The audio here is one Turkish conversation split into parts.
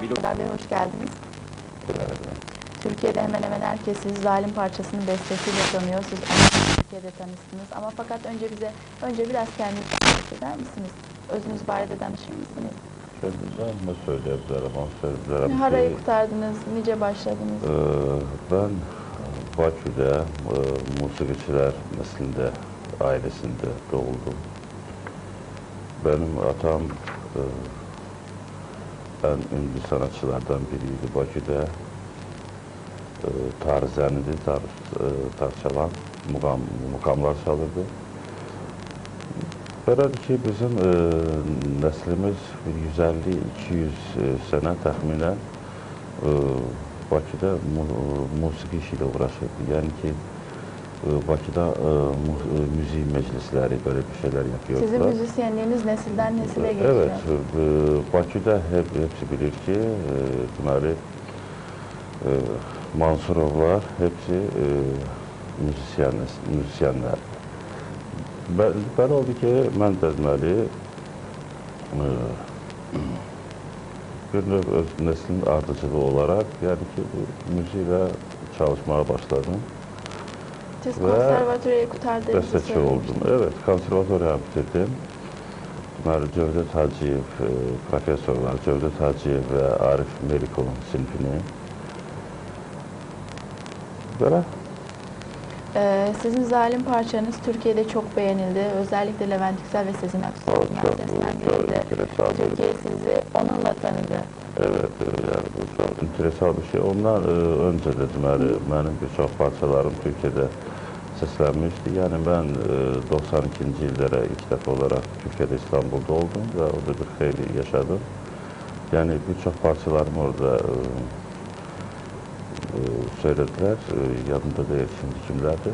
Bey, hoş geldiniz. Türkiye'de hemen hemen herkes siz Zalim parçasının bestesiyle tanıyor. Siz onu Türkiye'de tanıştınız. Ama fakat önce biraz kendinizden bahseder misiniz? Özünüz barədə danışır mısınız? Kendimden ne söyleyebilirim, onu söyleyebilirim Harayı ki, kurtardınız, nice başladınız? ben Bakü'de musiqiçilər neslinde, ailesinde doğuldum. Benim atam en ünlü sanatçılardan biriydi Bakü'de. Tarzeni'di, tar çalan, mukamlar çalırdı. Belədir ki, bizim nəslimiz 150-200 sənə təxminən Bakıda musiqi işi ilə uğraşırdı. Yəni ki, Bakıda müzik meclisləri, böyle bir şeyler yapıyordular. Sizin müzisyenliğiniz nesilden nesile geçiyor. Evet, Bakıda hepsi bilir ki, deməli, Mansurovlar hepsi müzisyenler. Belə oldu ki, mən də deməli, bir növ öz neslin ardıcılığı olarak, yani ki, müziğle çalışmaya başladım. Siz konservatuvarı kurtardığınızı Besteci oldum. Evet, konservatuvarı bitirdim. Deməli, Cövdət Hacıyev, professorlar, Cövdət Hacıyev ve Arif Melikov'un sinfini. Böyle. Sizin Zalim parçanız Türkiye'de çok beğenildi. Özellikle Levent Yüksel ve Sezen Aksu'nun seslendirildi. Türkiye sizi onunla tanıdı. Evet, yani bu çok enteresan bir şey. Ondan önce de benim birçok parçalarım Türkiye'de seslenmişti. Yani ben 92. yıllara ilk defa olarak Türkiye'de, İstanbul'da oldum ve orada bir hayli yaşadım. Yani birçok parçalarım orada söylediler. Yanımda değil şimdi kimlerdi.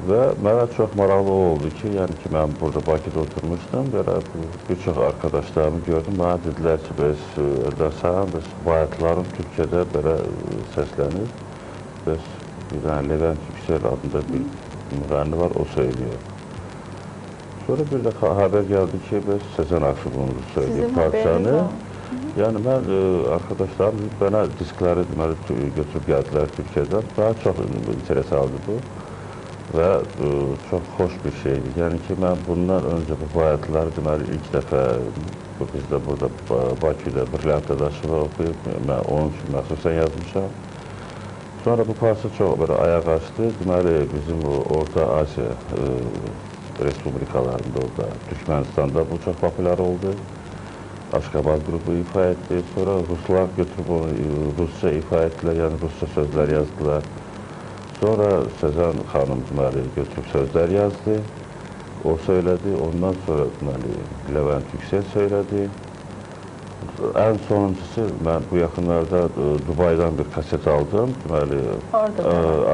Ve bana çok maraqlı oldu ki, yani ki ben burada Bakı'da oturmuştum. Birçok arkadaşlarımı gördüm. Bana dediler ki, biz bayatların Türkiye'de böyle seslenir. Bir tane Levent Yüksel adında bir müğenni var, o söylüyor. Sonra bir de haber geldi ki, biz Sezen Aksu bunu söylüyor parçanı. Yani ben arkadaşlarım bana diskleri götürüp geldiler Türkiye'den. Daha çok interes aldı bu. Ve çok hoş bir şeydi. Yani ki ben bundan önce bu bayatları ilk defa biz de burada Bakü'de Brilliant Dadaşı'la okuyup ben onun için mahsusen yazmışam. Sonra bu parça çok böyle ayak açtı. Bizim Orta Asya Respublikalarında, orada Türkmenistan'da bu çok popüler oldu. Aşkabat grubu ifa etti. Sonra Ruslar götürüp onu Rusça ifa ettiler, yani Rusça sözler yazdılar. Sonra Sezen Hanım götürüp sözler yazdı. O söyledi. Ondan sonra Levent Yüksel söyledi. En sonuncusu, ben bu yakınlarda Dubai'den bir kaset aldım.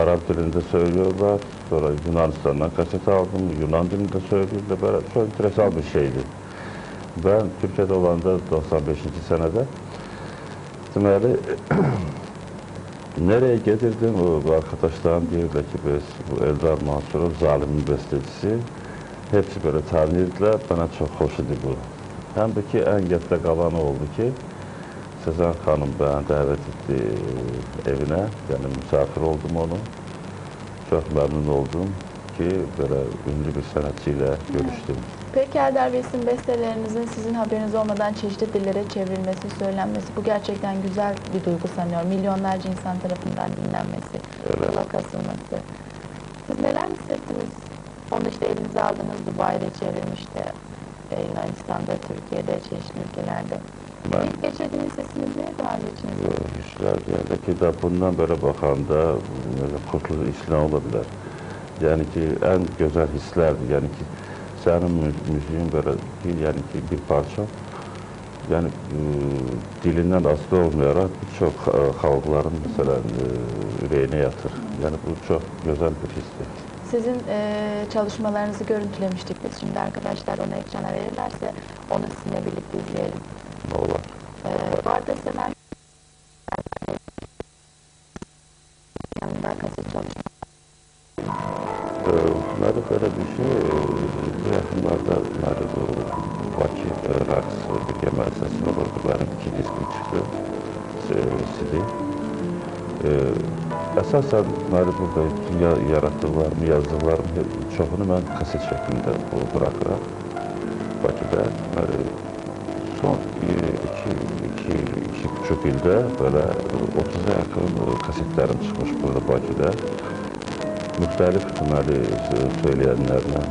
Arap dilinde söylüyorlar. Sonra Yunanistan'dan kaset aldım. Yunan dilinde söylüyorlar. Böyle çok enteresan bir şeydi. Ben Türkiye'de olanda 95. senede nereye getirdim? Bu arkadaşlarım diyorlar ki, biz bu Eldar Mansurov Zalim'in bestecisi. Hepsi böyle tanırdılar. Bana çok hoş idi bu. Hem de ki en gette kalanı oldu ki, Sezen Hanım beni davet etti evine. Yani misafir oldum onu. Çok memnun oldum ki böyle ünlü bir sanatçıyla görüştüm. Peki Eldar Bey, sizin bestelerinizin sizin haberiniz olmadan çeşitli dillere çevrilmesi, söylenmesi, bu gerçekten güzel bir duygu sanıyorum. Milyonlarca insan tarafından dinlenmesi, kulak asılması. Siz neler hissettiniz? Onu işte elinize aldınız, Dubai'de çevrilmişti, Yunanistan'da, Türkiye'de, çeşitli ülkelerde. İlk geçirdiğiniz sesiniz neydi var içinizde? Hisler geldi ki de bundan böyle bakanda kurtuluş İslam olabilir. Yani ki en güzel hislerdi. Yani ki senin müziğin böyle değil, yani ki bir parça. Yani dilinden aslı olmayarak birçok halkların mesela yüreğine yatır. Yani bu çok güzel bir histi. Sizin çalışmalarınızı görüntülemiştik biz. Şimdi arkadaşlar onu ekrana verirlerse onu sizinle birlikte izleyelim. Ne olur? Bu arada Sezen yanında kaset çalışma. Böyle bir şey bu yakınlarda Bakü Raks bir Kemal Ses'in olurdu. Benim 2 diskim çıktı. Əsasən mənim burada yaratdıqlarımı, yazdıqlarımı çoxunu mən kaset şəklində buraxıram Bakıda. Son 2,5 ildə böyle 30'a yakın kasetlerim çıxmış burada Bakıda. Müxtəlif söyləyənlərlə.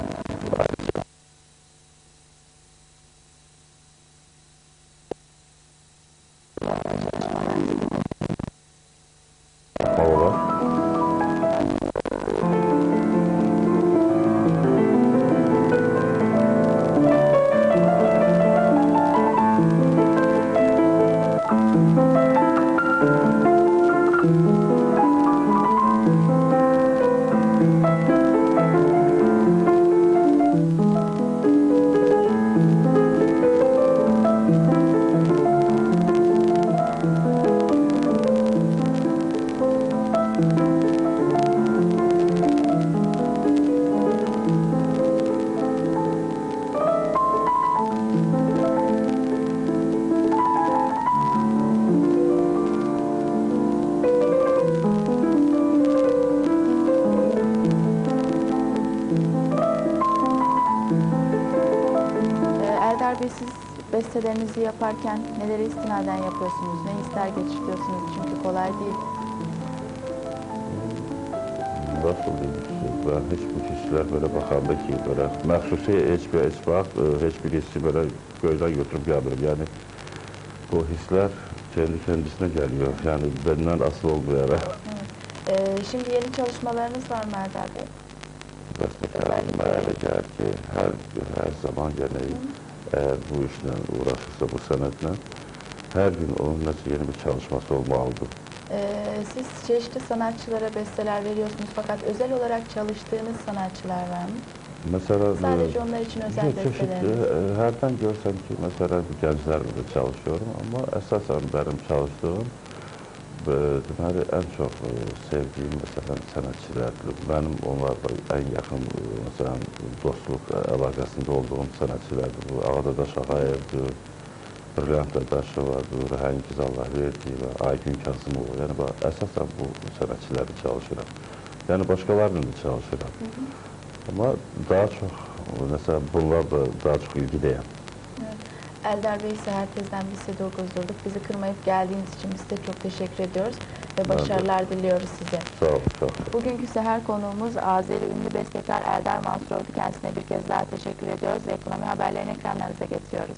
Eldar Bey, siz bestelerinizi yaparken neleri istinaden yapıyorsunuz, ne ister geçiriyorsunuz? Çünkü kolay değil. Nasıl diyeyim, ben hiçbir hisler böyle bakanda ki böyle məxsusi heç vaxt, heç bir hissi böyle gözden götürüp gelmiyorum. Yani bu hisler kendi kendisine geliyor. Yani benden asıl olmayarak. Evet. Şimdi yeni çalışmalarınız var mı Eldar Bey? Bestekarım öyle gel ki her zaman gene eğer bu işle uğraşırsa, bu sanatla her gün onunla yeni bir çalışması olmalıdır. Siz çeşitli sanatçılara besteler veriyorsunuz fakat özel olarak çalıştığınız sanatçılar var mı? Mesela Sadece onlar için özel besteleriniz. Herden görsem ki mesela gençlerle de çalışıyorum ama esasen benim çalıştığım deməli en çok sevdiğim mesela sanatçılar, benim onlarla en yakın mesela dostluk alakasında olduğum sanatçılardır. Bu Ağdadaş Ağayev'dir, Brilliant Dadaşevadır, Həngiz Allahverdi ve Aygün Kazımov. Yani esasen bu sanatçılarla çalışıram. Yani başkalarıyla da çalışıram. Ama daha çok mesela bunlar da daha çok ilgideyim. Eldar Bey, Seher Tez'den biz size 9'durduk. Bizi kırmayıp geldiğiniz için biz size çok teşekkür ediyoruz ve başarılar diliyoruz size. Sağ olun, çok. Bugünkü Seher konuğumuz Azeri ünlü bestekar Eldar Mansuroğlu. Kendisine bir kez daha teşekkür ediyoruz ve ekonomi haberlerini ekranlarınıza getiriyoruz.